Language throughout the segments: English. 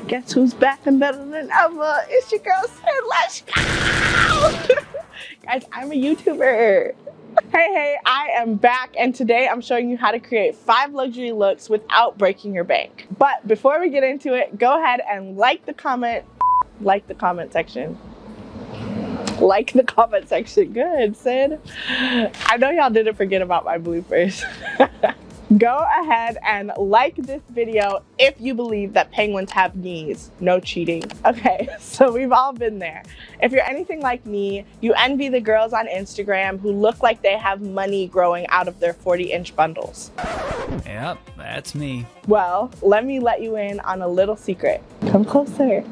Guess who's back and better than ever? It's your girl Sid. Let's go! Guys, I'm a YouTuber. Hey, I am back, and today I'm showing you how to create 5 luxury looks without breaking your bank. But before we get into it, go ahead and like the comment section. Like the comment section. Good, Sid. I know y'all didn't forget about my bloopers. Go ahead and like this video if you believe that penguins have knees. No cheating. Okay, so we've all been there. If you're anything like me, you envy the girls on Instagram who look like they have money growing out of their 40-inch bundles. Yep, that's me. Well, let me let you in on a little secret. Come closer.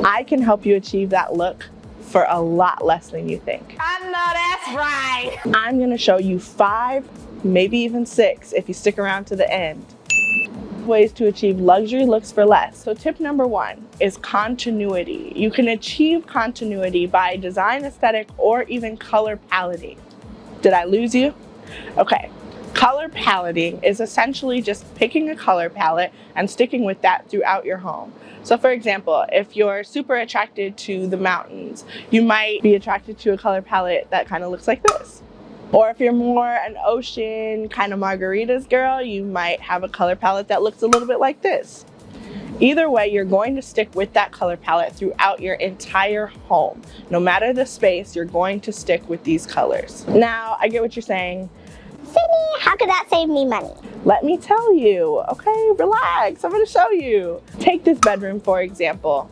I can help you achieve that look for a lot less than you think. I know that's right. I'm gonna show you 5, maybe even 6 if you stick around to the end, ways to achieve luxury looks for less. So tip number 1 is continuity. You can achieve continuity by design aesthetic or even color paletting. Did I lose you? Okay. Color paletting is essentially just picking a color palette and sticking with that throughout your home. So for example, if you're super attracted to the mountains, you might be attracted to a color palette that kind of looks like this. Or if you're more an ocean kind of margaritas girl, you might have a color palette that looks a little bit like this. Either way, you're going to stick with that color palette throughout your entire home. No matter the space, you're going to stick with these colors. Now, I get what you're saying. Sydney, how could that save me money? Let me tell you. Okay, relax. I'm going to show you. Take this bedroom, for example.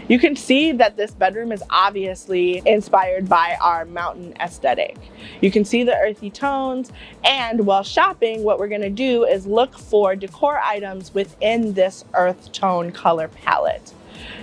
You can see that this bedroom is obviously inspired by our mountain aesthetic. You can see the earthy tones, and while shopping, what we're going to do is look for decor items within this earth tone color palette.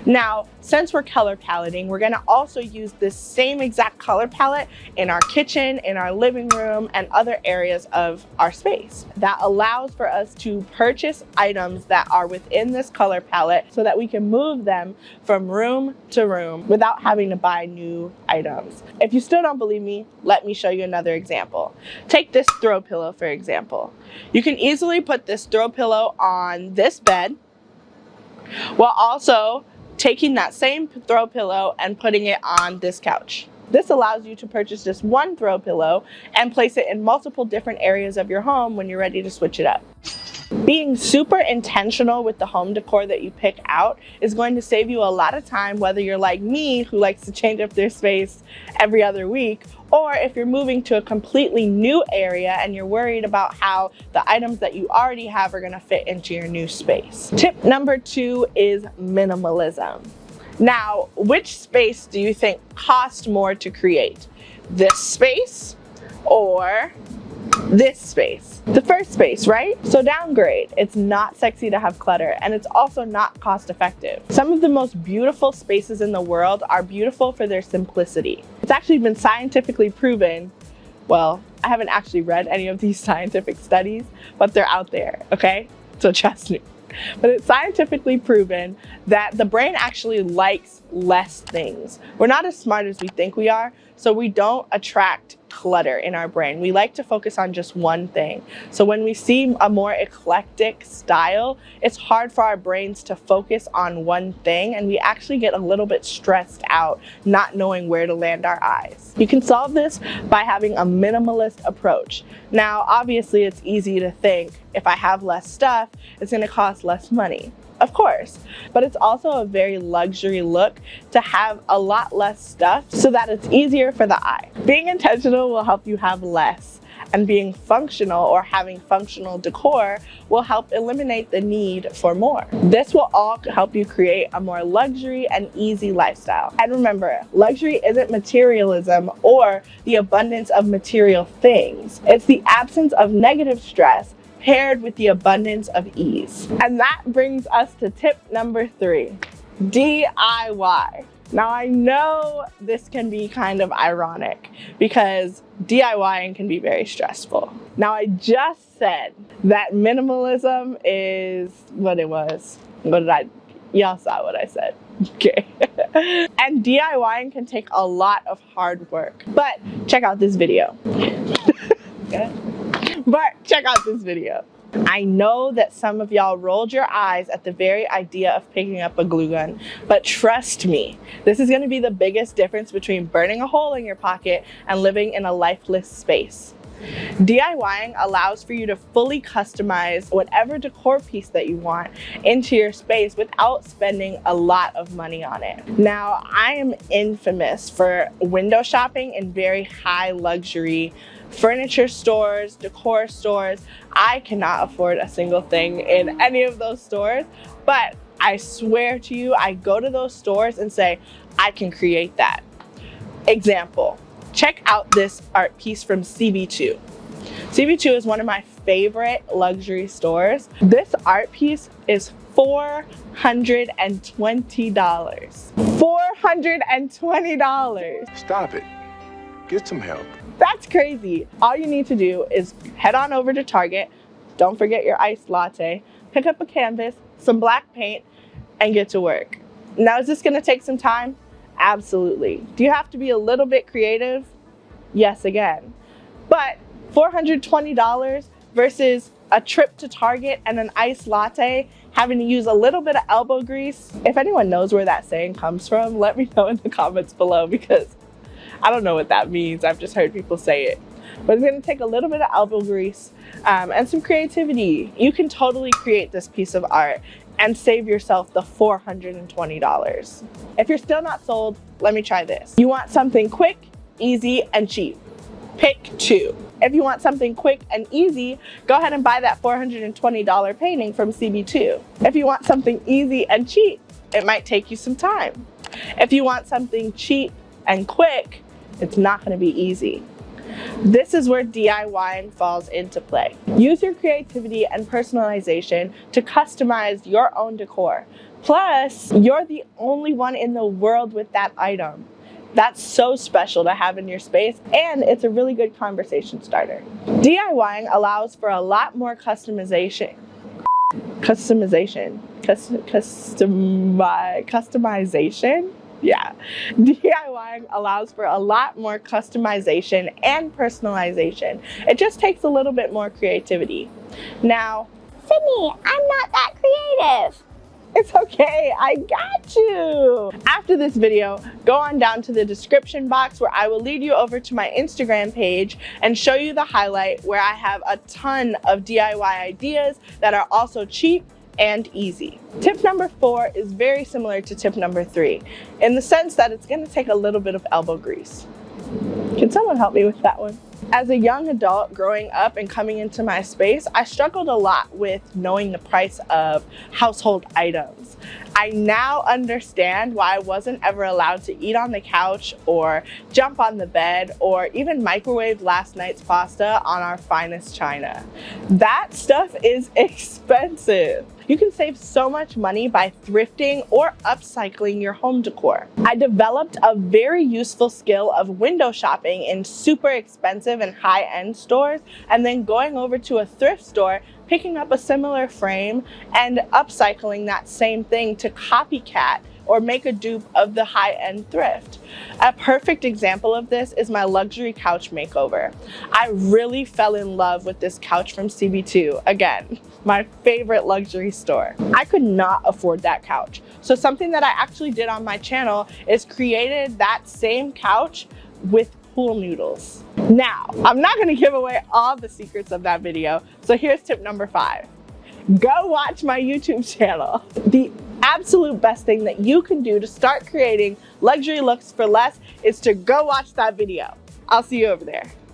Now, since we're color paletting, we're going to also use this same exact color palette in our kitchen, in our living room, and other areas of our space. That allows for us to purchase items that are within this color palette so that we can move them from room to room without having to buy new items. If you still don't believe me, let me show you another example. Take this throw pillow, for example. You can easily put this throw pillow on this bed, while also taking that same throw pillow and putting it on this couch. This allows you to purchase just one throw pillow and place it in multiple different areas of your home when you're ready to switch it up. Being super intentional with the home decor that you pick out is going to save you a lot of time, whether you're like me who likes to change up their space every other week, or if you're moving to a completely new area and you're worried about how the items that you already have are going to fit into your new space. Tip number 2 is minimalism. Now, which space do you think cost more to create? This space or this space? The first space, right? So downgrade. It's not sexy to have clutter, and it's also not cost effective. Some of the most beautiful spaces in the world are beautiful for their simplicity. It's actually been scientifically proven. Well, I haven't actually read any of these scientific studies, but they're out there, okay? So trust me. But it's scientifically proven that the brain actually likes less things. We're not as smart as we think we are, so we don't attract clutter in our brain. We like to focus on just one thing. So when we see a more eclectic style, it's hard for our brains to focus on one thing, and we actually get a little bit stressed out not knowing where to land our eyes. You can solve this by having a minimalist approach. Now, obviously, it's easy to think if I have less stuff, it's going to cost less money. Of course, but it's also a very luxury look to have a lot less stuff so that it's easier for the eye. Being intentional will help you have less, and being functional or having functional decor will help eliminate the need for more. This will all help you create a more luxury and easy lifestyle. And remember, luxury isn't materialism or the abundance of material things. It's the absence of negative stress paired with the abundance of ease. And that brings us to tip number 3, DIY. Now, I know this can be kind of ironic because DIYing can be very stressful. Now, I just said that minimalism is what it was. Y'all saw what I said. Okay. And DIYing can take a lot of hard work. But check out this video. But check out this video. I know that some of y'all rolled your eyes at the very idea of picking up a glue gun, but trust me, this is going to be the biggest difference between burning a hole in your pocket and living in a lifeless space. DIYing allows for you to fully customize whatever decor piece that you want into your space without spending a lot of money on it. Now, I am infamous for window shopping in very high luxury furniture stores, decor stores. I cannot afford a single thing in any of those stores, but I swear to you, I go to those stores and say, I can create that. Example. Check out this art piece from CB2. CB2 is one of my favorite luxury stores. This art piece is $420. $420. Stop it. Get some help. That's crazy. All you need to do is head on over to Target. Don't forget your iced latte. Pick up a canvas, some black paint, and get to work. Now, is this gonna take some time? Absolutely. Do you have to be a little bit creative? Yes, again. But $420 versus a trip to Target and an iced latte, having to use a little bit of elbow grease. If anyone knows where that saying comes from, let me know in the comments below, because I don't know what that means. I've just heard people say it. But it's gonna take a little bit of elbow grease and some creativity. You can totally create this piece of art and save yourself the $420. If you're still not sold, let me try this. You want something quick, easy, and cheap. Pick two. If you want something quick and easy, go ahead and buy that $420 painting from CB2. If you want something easy and cheap, it might take you some time. If you want something cheap and quick, it's not gonna be easy. This is where DIYing falls into play. Use your creativity and personalization to customize your own decor. Plus, you're the only one in the world with that item. That's so special to have in your space, and it's a really good conversation starter. DIYing allows for a lot more customization. Yeah. DIYing allows for a lot more customization and personalization. It just takes a little bit more creativity. Now, Sydney, I'm not that creative. it's okay, I got you. After this video, go on down to the description box where I will lead you over to my Instagram page and show you the highlight where I have a ton of DIY ideas that are also cheap and easy. Tip number 4 is very similar to tip number 3 in the sense that it's gonna take a little bit of elbow grease. Can someone help me with that one? As a young adult growing up and coming into my space, I struggled a lot with knowing the price of household items. I now understand why I wasn't ever allowed to eat on the couch or jump on the bed or even microwave last night's pasta on our finest china. That stuff is expensive. You can save so much money by thrifting or upcycling your home decor. I developed a very useful skill of window shopping in super expensive and high-end stores, and then going over to a thrift store, picking up a similar frame and upcycling that same thing to copycat or make a dupe of the high-end thrift. A perfect example of this is my luxury couch makeover. I really fell in love with this couch from CB2. Again, my favorite luxury store. I could not afford that couch. So something that I actually did on my channel is created that same couch with pool noodles. Now, I'm not gonna give away all the secrets of that video, so here's tip number 5. Go watch my YouTube channel. The absolute best thing that you can do to start creating luxury looks for less is to go watch that video. I'll see you over there.